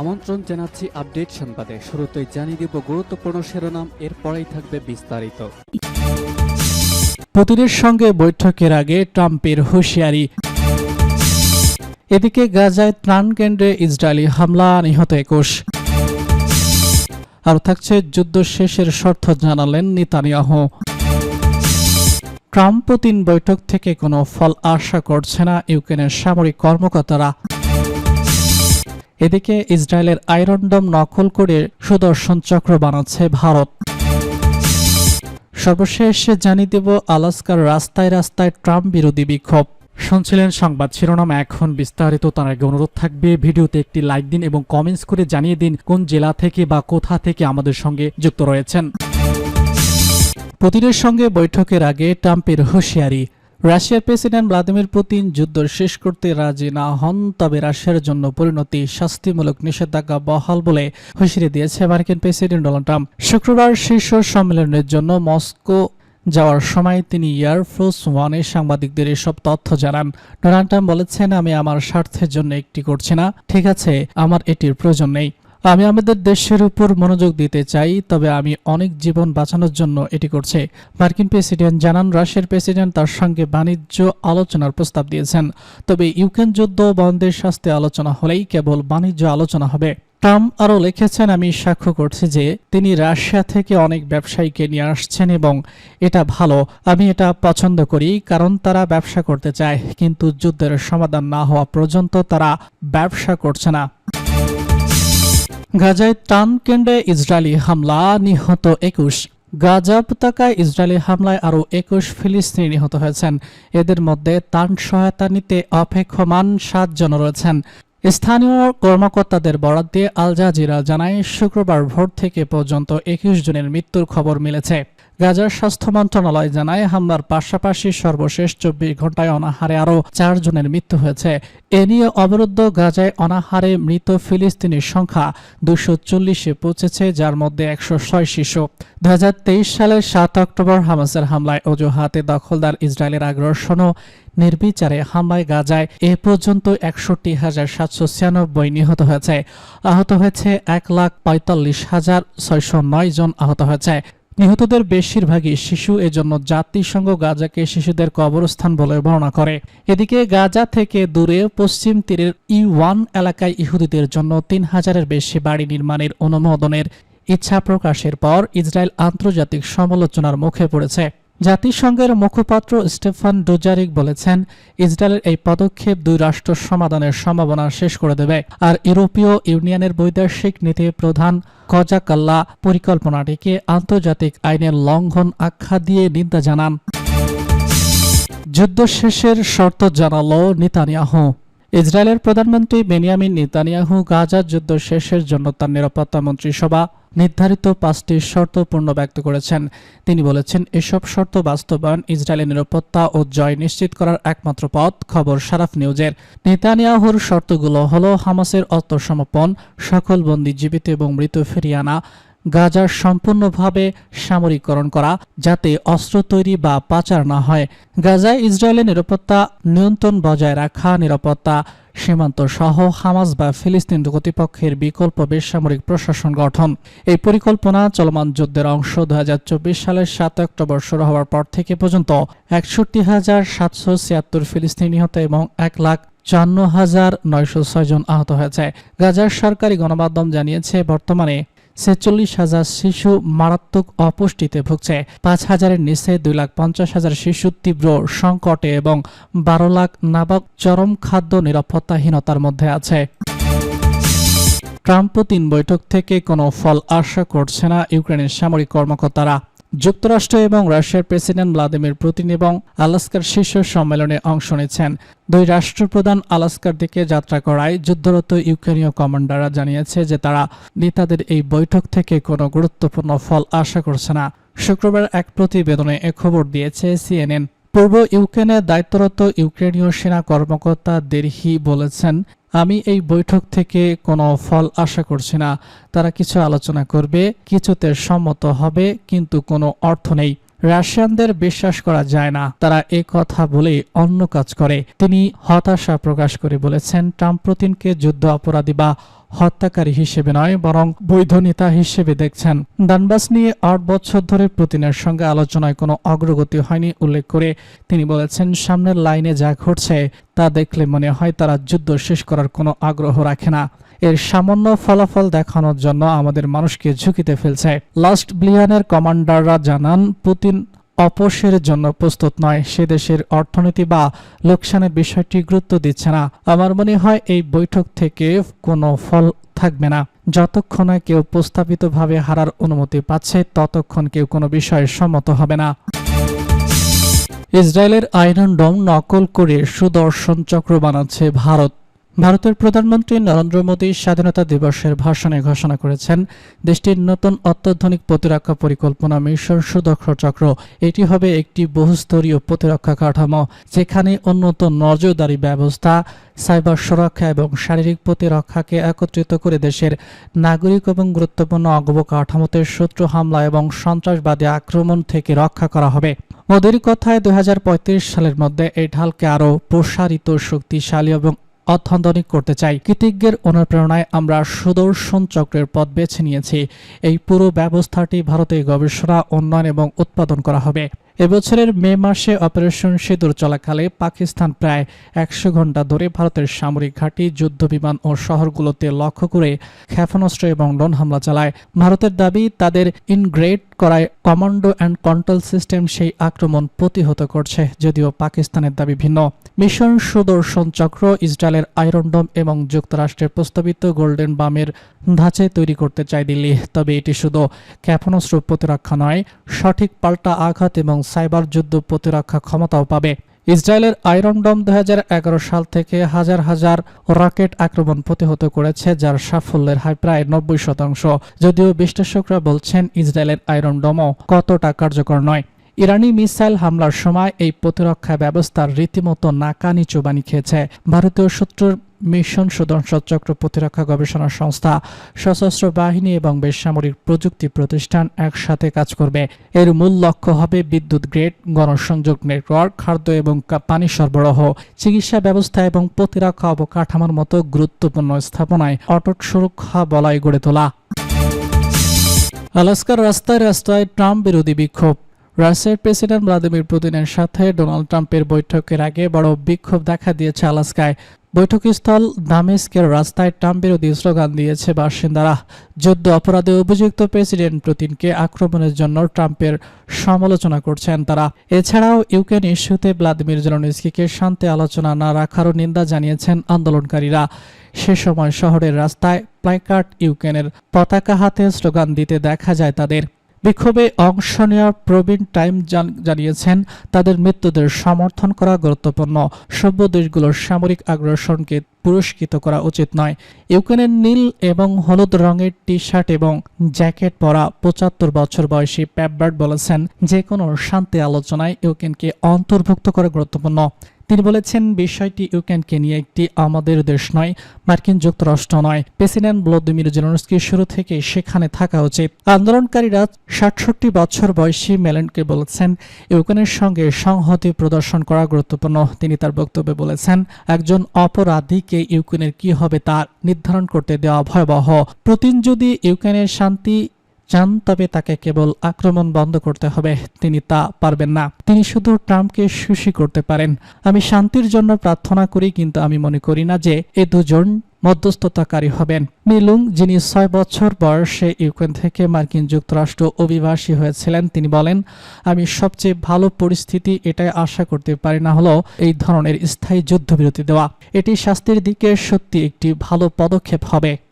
আমন্ত্রণ জানাচ্ছি আপডেট সংবাদে। শুরুতেই জানিয়ে দিব গুরুত্বপূর্ণ শিরোনাম, এরপরেই থাকবে বিস্তারিত। পুতিনের সঙ্গে বৈঠকের আগে ট্রাম্পের হুঁশিয়ারি। এদিকে গাজায় ত্রাণ কেন্দ্রে ইসরায়েলি হামলা, নিহত 21। আর থাকছে যুদ্ধ শেষের শর্ত জানালেন নেতানিয়াহু। ট্রাম্প পুতিন বৈঠক থেকে কোনো ফল আশা করছে না ইউক্রেনের সামরিক কর্মকর্তারা। এদিকে ইসরায়েলের আয়রন ডোম নকল করে সুদর্শন চক্র বানাচ্ছে ভারত। সর্বশেষ জানিয়ে দেব আলাস্কার রাস্তায় রাস্তায় ট্রাম্প বিরোধী বিক্ষোভ। শুনছিলেন সংবাদ শিরোনাম, এখন বিস্তারিত। তার আগে অনুরোধ থাকবে ভিডিওতে একটি লাইক দিন এবং কমেন্টস করে জানিয়ে দিন কোন জেলা থেকে বা কোথা থেকে আমাদের সঙ্গে যুক্ত রয়েছেন। পুতিনের সঙ্গে বৈঠকের আগে ট্রাম্পের হুঁশিয়ারি। রাশিয়ার প্রেসিডেন্ট ভ্লাদিমির পুতিন যুদ্ধ শেষ করতে রাজি না হন তবে রাশিয়ার জন্য পরিণতি শাস্তিমূলক নিষেধাজ্ঞা বহাল বলে হুঁশিয়ারি দিয়েছে মার্কিন প্রেসিডেন্ট ডোনাল্ড ট্রাম্প। শুক্রবার শীর্ষ সম্মেলনের জন্য মস্কো যাওয়ার সময় তিনি এয়ারফোর্স ওয়ানে সাংবাদিকদের এসব তথ্য জানান। ডোনাল্ড ট্রাম্প বলেছেন, আমি আমার স্বার্থের জন্য একটি করছি না, ঠিক আছে, আমার এটির প্রয়োজন নেই। আমি আমাদের দেশের উপর মনোযোগ দিতে চাই, তবে আমি অনেক জীবন বাঁচানোর জন্য এটি করছি। মার্কিন প্রেসিডেন্ট জানান, রাশিয়ার প্রেসিডেন্ট তার সঙ্গে বাণিজ্য আলোচনার প্রস্তাব দিয়েছেন, তবে ইউক্রেন যুদ্ধ বন্ধের শাস্তি আলোচনা হলেই কেবল বাণিজ্য আলোচনা হবে। ট্রাম্প আরও লিখেছেন, আমি সাক্ষ্য করছি যে তিনি রাশিয়া থেকে অনেক ব্যবসায়ীকে নিয়ে আসছেন এবং এটা ভালো, আমি এটা পছন্দ করি, কারণ তারা ব্যবসা করতে চায়, কিন্তু যুদ্ধের সমাধান না হওয়া পর্যন্ত তারা ব্যবসা করছে না। গাজায় ত্রাণ কেন্দ্রে ইসরায়েলি হামলা, নিহত 21। গাজা উপত্যকায় ইসরায়েলি হামলায় আরও 21 ফিলিস্তিনি নিহত হয়েছেন। এদের মধ্যে ত্রাণ সহায়তা নিতে অপেক্ষমান 7 জন রয়েছেন। স্থানীয় কর্মকর্তাদের বরাত দিয়ে আল জাজিরা জানায়, শুক্রবার ভোর থেকে পর্যন্ত 21 জনের মৃত্যুর খবর মিলেছে। গাজার স্বাস্থ্য মন্ত্রণালয় জানায়, হামলার পাশাপাশি সর্বশেষ 24 ঘন্টায় অনাহারে আরও 4 জনের মৃত্যু হয়েছে। এ নিয়ে অবরুদ্ধ গাজায় অনাহারে মৃত ফিলিস্তিনির সংখ্যা 240-এ পৌঁছেছে, যার মধ্যে 106 শিশু। 2023 সালের 7 অক্টোবর হামাসের হামলায় অজুহাতে দখলদার ইসরায়েলের আগ্রাসন ও নির্বিচারে হামলায় গাজায় এ পর্যন্ত 61,796 নিহত হয়েছে। আহত হয়েছে 1,45,609 জন আহত হয়েছে। নিহতদের বেশিরভাগই শিশু, এজন্য জাতিসংঘ গাজাকে শিশুদের কবরস্থান বলে বর্ণনা করে। এদিকে গাজা থেকে দূরে পশ্চিম তীরের E1 এলাকায় ইহুদিদের জন্য 3,000-এর বেশি বাড়ি নির্মাণের অনুমোদনের ইচ্ছা প্রকাশের পর ইসরায়েল আন্তর্জাতিক সমালোচনার মুখে পড়েছে। জাতিসংঘের মুখপাত্র স্টেফান ডুজারিক বলেছেন, ইসরায়েলের এই পদক্ষেপ দুই রাষ্ট্র সমাধানের সম্ভাবনা শেষ করে দেবে। আর ইউরোপীয় ইউনিয়নের বৈদেশিক নীতি প্রধান কজাকাল্লা পরিকল্পনাটিকে আন্তর্জাতিক আইনের লঙ্ঘন আখ্যা দিয়ে নিন্দা জানান। যুদ্ধ শেষের শর্ত জানালো নেতানিয়াহু। ইসরায়েলের প্রধানমন্ত্রী বেনিয়ামিন নেতানিয়াহু গাজার যুদ্ধ শেষের জন্য তার নিরাপত্তা মন্ত্রিসভা নির্ধারিত 5টি শর্ত পূর্ণ ব্যক্ত করেছেন। তিনি বলেছেন, এসব শর্ত বাস্তবায়ন ইসরায়েলের নিরাপত্তা ও জয় নিশ্চিত করার একমাত্র পথ। খবর সারাফ নিউজের। নেতানিয়াহুর শর্তগুলো হলো, হামাসের আত্মসমর্পণ, সকল বন্দী জীবিত এবং মৃত ফিরিয়ে আনা, গাজার সম্পূর্ণভাবে সামরিকীকরণ করা যাতে অস্ত্র তৈরি বা পাচার না হয়, গাজায় ইসরায়েলের নিরাপত্তা নিয়ন্ত্রণ বজায় রাখা, নিরাপত্তা সীমান্ত সহ হামাস বা ফিলিস্তিন কর্তৃপক্ষের বিকল্প বেসামরিক প্রশাসন গঠন। এই পরিকল্পনা চলমান যুদ্ধের অংশ। 2024 সালের 7 অক্টোবর শুরু হওয়ার পর থেকে পর্যন্ত 61,776 ফিলিস্তিনি নিহত এবং 1,54,906 জন আহত হয়েছে। গাজার সরকারি গণমাধ্যম জানিয়েছে, বর্তমানে 46,000 শিশু মারাত্মক অপুষ্টিতে ভুগছে, 5,000-এর নিচে 2,50,000 শিশু তীব্র সংকটে এবং 12 লাখ নাবালক চরম খাদ্য নিরাপত্তাহীনতার মধ্যে আছে। ট্রাম্প পুতিন বৈঠক থেকে কোনো ফল আশা করছে না ইউক্রেনের সামরিক কর্মকর্তারা। যুক্তরাষ্ট্র এবং রাশিয়ার প্রেসিডেন্ট ভ্লাদিমির পুতিন এবং আলাস্কার শীর্ষ সম্মেলনে অংশ নিচ্ছেন। দুই রাষ্ট্রপ্রধান আলাস্কার দিকে যাত্রা করায় যুদ্ধরত ইউক্রেনীয় কমান্ডাররা জানিয়েছে যে তারা নেতাদের এই বৈঠক থেকে কোনো গুরুত্বপূর্ণ ফল আশা করছে না। শুক্রবার এক প্রতিবেদনে এ খবর দিয়েছে CNN। পূর্ব ইউক্রেনে দায়িত্বরত ইউক্রেনীয় সেনা কর্মকর্তা দেরহি বলেছেন, আমি এই বৈঠক থেকে কোনো ফল আশা করছি না। তারা কিছু আলোচনা করবে, কিছুতে সম্মত হবে, কিন্তু কোনো অর্থ নেই। রাশিয়ানদের বিশ্বাস করা যায় না, তারা এ কথা বলেই অন্য কাজ করে। তিনি হতাশা প্রকাশ করে বলেছেন, ট্রাম্প পুতিনকে যুদ্ধ অপরাধী বা হত্যাকারী হিসেবে নয়, বরং বৈধ নেতা হিসেবে দেখছেন। দানবাস নিয়ে ৮ বছর ধরে পুতিনের সঙ্গে আলোচনায় কোনো অগ্রগতি হয়নি উল্লেখ করে তিনি বলেছেন, সামনের লাইনে যা ঘটছে তা দেখলে মনে হয় তারা যুদ্ধ শেষ করার কোনো আগ্রহ রাখে না। এর সামান্য ফলাফল দেখানোর জন্য আমাদের মানুষকে ঝুঁকিতে ফেলছে। লাস্ট ব্লিয়ানের কমান্ডাররা জানান, পুতিন অপসের জন্য প্রস্তুত নয়, সে দেশের অর্থনীতি বা লোকসানের বিষয়টি গুরুত্ব দিচ্ছে না। আমার মনে হয় এই বৈঠক থেকে কোনো ফল থাকবে না। যতক্ষণ না কেউ প্রস্তাবিতভাবে হারার অনুমতি পাচ্ছে ততক্ষণ কেউ কোনো বিষয়ে সম্মত হবে না। ইসরায়েলের আয়রন ডোম নকল করে সুদর্শন চক্র বানাচ্ছে ভারত। ভারতের প্রধানমন্ত্রী নরেন্দ্র মোদী স্বাধীনতা দিবসের ভাষণে ঘোষণা করেছেন, দেশটির নতুন অত্যাধুনিক প্রতিরক্ষা পরিকল্পনা মিশন সুদক্ষ চক্র। এটি হবে একটি বহুস্তরীয় প্রতিরক্ষা কাঠামো, যেখানে উন্নত নজরদারি ব্যবস্থা, সাইবার সুরক্ষা এবং শারীরিক প্রতিরক্ষাকে একত্রিত করে দেশের নাগরিক এবং গুরুত্বপূর্ণ অবকাঠামোতে শত্রু হামলা এবং সন্ত্রাসবাদী আক্রমণ থেকে রক্ষা করা হবে। মোদীর কথায় 2035 সালের মধ্যে এই ঢালকে আরও প্রসারিত, শক্তিশালী এবং অত্যাধুনিক করতে চাই। কৃতজ্ঞের অনুপ্রেরণায় আমরা সুদর্শন চক্রের পথ বেছে নিয়েছি। এই পুরো ব্যবস্থাটি ভারতে গবেষণা, উন্নয়ন এবং উৎপাদন করা হবে। এবছরের মে মাসে অপারেশন সিঁদুর চলাকালে পাকিস্তান প্রায় 100 ঘণ্টা ধরে ভারতের সামরিক ঘাঁটি, যুদ্ধবিমান ও শহরগুলোতে লক্ষ্য করে ক্ষেপণাস্ত্র এবং ড্রোন হামলা চালায়। ভারতের দাবি, তাদের ইনগ্রেড করায় কমান্ডো অ্যান্ড কন্ট্রোল সিস্টেম সেই আক্রমণ প্রতিহত করছে, যদিও পাকিস্তানের দাবি ভিন্ন। মিশন সুদর্শন চক্র ইসরায়েলের আয়রন ডোম এবং যুক্তরাষ্ট্রের প্রস্তাবিত গোল্ডেন বামের ধাঁচে তৈরি করতে চায় দিল্লি। তবে এটি শুধু ক্ষেপণাস্ত্র প্রতিরক্ষা নয়, সঠিক পাল্টা আঘাত এবং সাইবার যুদ্ধ প্রতিরক্ষা ক্ষমতাও পাবে। ইসরায়েলের আয়রন ডোম 2011 সাল থেকে হাজার হাজার রকেট আক্রমণ প্রতিহত করেছে, যার সাফল্যের হার প্রায় 90%। যদিও বিশ্লেষকরা বলছেন, ইসরায়েলের আয়রন ডোমও কতটা কার্যকর নয়। ইরানি মিসাইল হামলার সময় এই প্রতিরক্ষা ব্যবস্থার রীতিমতো নাকানি চোবানি খেয়েছে। ভারতীয় সূত্রের মিশন সুদর্শন চক্র প্রতিরক্ষা গবেষণা সংস্থা, সশস্ত্র বাহিনী এবং বেসামরিক প্রযুক্তি প্রতিষ্ঠান একসাথে কাজ করবে। এর মূল লক্ষ্য হবে বিদ্যুৎ গ্রেড, গণসংযোগ নেটওয়ার্ক, খাদ্য এবং পানি সরবরাহ, চিকিৎসা ব্যবস্থা এবং প্রতিরক্ষা অবকাঠামোর মতো গুরুত্বপূর্ণ স্থাপনায় অটুট সুরক্ষা বলয় গড়ে তোলা। আলাস্কার রাস্তায় রাস্তায় ট্রাম্প বিরোধী বিক্ষোভ। রাশিয়ার প্রেসিডেন্ট ভ্লাদিমির পুতিনের সাথে ডোনাল্ড ট্রাম্পের বৈঠকের আগে বড় বিক্ষোভ দেখা দিয়েছে আলাস্কায়। বৈঠকস্থল দামেস্কের রাস্তায় ট্রাম্প বিরোধী স্লোগান দিয়েছে বাসিন্দারা। যুদ্ধ অপরাধে অভিযুক্ত প্রেসিডেন্ট পুতিনকে আক্রমণের জন্য ট্রাম্পের সমালোচনা করছেন তারা। এছাড়াও ইউক্রেন ইস্যুতে ভ্লাদিমির জেলেনস্কিকে শান্তি আলোচনা না রাখারও নিন্দা জানিয়েছেন আন্দোলনকারীরা। সে সময় শহরের রাস্তায় প্ল্যাকার্ড, ইউক্রেনের পতাকা হাতে স্লোগান দিতে দেখা যায় তাদের। বিক্ষোভে অংশ নেওয়া প্রবীণ টাইম জানিয়েছেন, তাদের মৃত্যুদের সমর্থন করা গুরুত্বপূর্ণ। সভ্য দেশগুলোর সামরিক আগ্রাসনকে পুরস্কৃত করা উচিত নয়। ইউক্রেনের নীল এবং হলুদ রঙের টি শার্ট এবং জ্যাকেট পরা 75 বছর বয়সী পেপবার্ড বলেছেন, যে কোনো শান্তি আলোচনায় ইউক্রেনকে অন্তর্ভুক্ত করা গুরুত্বপূর্ণ। তিনি বলেছেন, বিষয়টি ইউক্রেনকে নিয়ে একটি আমাদের দেশ নয়, মার্কিন যুক্তরাষ্ট্র নয়। প্রেসিডেন্ট ভ্লাদিমির জেলেনস্কি শুরু থেকে সেখানে থাকা উচিত। আন্দোলনকারীরা 67 বছর বয়সী মেলেনকে বলেছেন, ইউক্রেনের সঙ্গে সংহতি প্রদর্শন করা গুরুত্বপূর্ণ। তিনি তার বক্তব্যে বলেছেন, একজন অপরাধীকে ইউক্রেনের কি হবে তা নির্ধারণ করতে দেওয়া ভয়াবহ। পুতিন যদি ইউক্রেনের শান্তি চান তবে তাকে কেবল আক্রমণ বন্ধ করতে হবে। তিনি তা পারবেন না। তিনি শুধু ট্রাম্পকে খুশি করতে পারেন। আমি শান্তির জন্য প্রার্থনা করি, কিন্তু আমি মনে করি না যে এ দুজন মধ্যস্থতাকারী হবেন। মিলুং, যিনি 6 বছর বয়সে ইউক্রেন থেকে মার্কিন যুক্তরাষ্ট্র অভিবাসী হয়েছিলেন, তিনি বলেন, আমি সবচেয়ে ভালো পরিস্থিতি এটাই আশা করতে পারি না হলো এই ধরনের স্থায়ী যুদ্ধবিরতি দেওয়া। এটি শাস্তির দিকে সত্যি একটি ভালো পদক্ষেপ হবে।